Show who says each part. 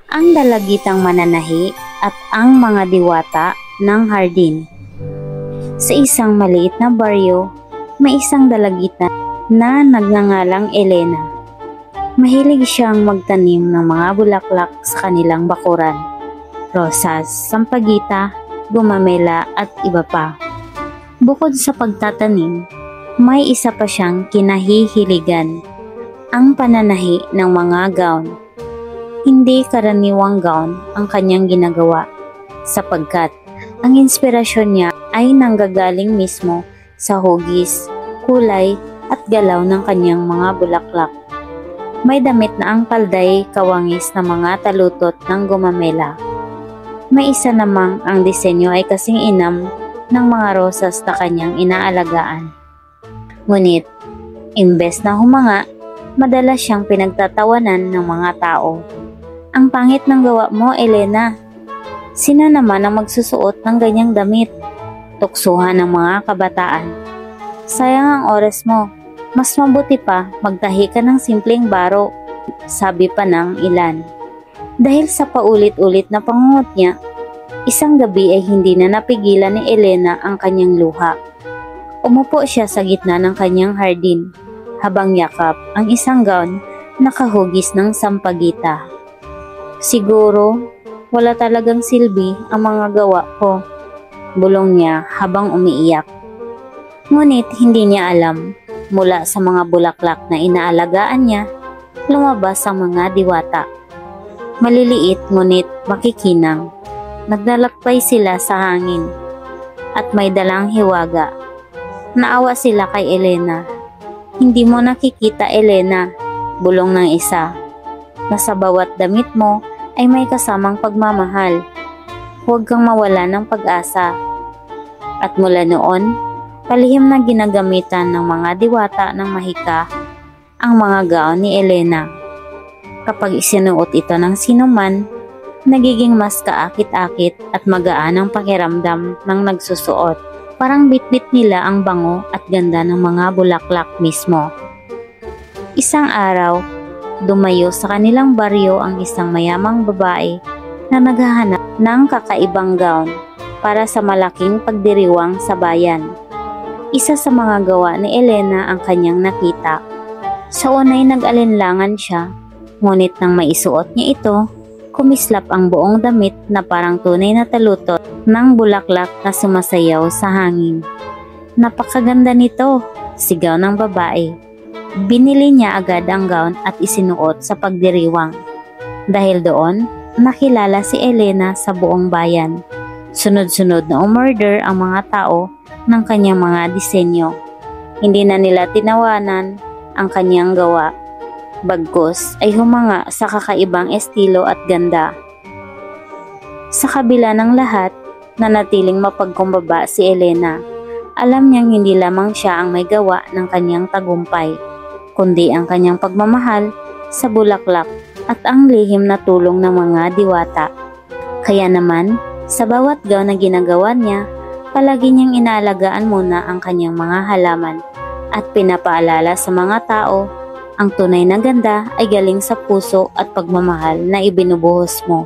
Speaker 1: ang dalagitang mananahi at ang mga diwata ng hardin. Sa isang maliit na baryo, may isang dalagita na nagngangalang Elena. Mahilig siyang magtanim ng mga bulaklak sa kanilang bakuran, rosas, sampagita, gumamela at iba pa. Bukod sa pagtatanim, may isa pa siyang kinahihiligan, ang pananahi ng mga gown. Hindi karaniwang gown ang kanyang ginagawa sapagkat ang inspirasyon niya ay nanggagaling mismo sa hugis, kulay at galaw ng kanyang mga bulaklak. May damit na ang palday kawangis na mga talutot ng gumamela. May isa namang ang disenyo ay kasing inam ng mga rosas na kanyang inaalagaan. Ngunit, imbes na humanga, madalas siyang pinagtatawanan ng mga tao. Ang pangit ng gawa mo, Elena. Sino naman ang magsusuot ng ganyang damit? Tuksuhan ng mga kabataan. Sayang ang oras mo. Mas mabuti pa magtahi ka ng simpleng baro, sabi pa ng ilan. Dahil sa paulit-ulit na pangungot niya, isang gabi ay hindi na napigilan ni Elena ang kanyang luha. Umupo siya sa gitna ng kanyang hardin, habang yakap ang isang gown na kahugis ng sampagita. Siguro, wala talagang silbi ang mga gawa ko, bulong niya habang umiiyak. Ngunit hindi niya alam, mula sa mga bulaklak na inaalagaan niya, lumabas ang mga diwata. Maliliit ngunit makikinang. Naglalakbay sila sa hangin at may dalang hiwaga. Naawa sila kay Elena. Hindi mo nakikita, Elena, bulong ng isa, na sa bawat damit mo ay may kasamang pagmamahal. Huwag kang mawala ng pag-asa. At mula noon, palihim na ginagamitan ng mga diwata ng mahika ang mga gown ni Elena. Kapag isinuot ito ng sinuman, nagiging mas kaakit-akit at magaan ang pakiramdam ng nagsusuot. Parang bitbit nila ang bango at ganda ng mga bulaklak mismo. Isang araw, dumayo sa kanilang baryo ang isang mayamang babae na naghahanap ng kakaibang gown para sa malaking pagdiriwang sa bayan. Isa sa mga gawa ni Elena ang kanyang nakita. Sa unay nag-alinlangan siya, ngunit nang maisuot niya ito, kumislap ang buong damit na parang tunay na talutot ng bulaklak na sumasayaw sa hangin. Napakaganda nito, sigaw ng babae. Binili niya agad ang gown at isinuot sa pagdiriwang. Dahil doon, nakilala si Elena sa buong bayan. Sunod-sunod na umorder ang mga tao ng kanyang mga disenyo. Hindi na nila tinawanan ang kanyang gawa. Bagkus ay humanga sa kakaibang estilo at ganda. Sa kabila ng lahat, nanatiling mapagkumbaba si Elena. Alam niyang hindi lamang siya ang may gawa ng kanyang tagumpay, kundi ang kanyang pagmamahal sa bulaklak at ang lihim na tulong ng mga diwata. Kaya naman, sa bawat gown na ginagawa niya, palagi niyang inaalagaan muna ang kanyang mga halaman at pinapaalala sa mga tao, ang tunay na ganda ay galing sa puso at pagmamahal na ibinubuhos mo.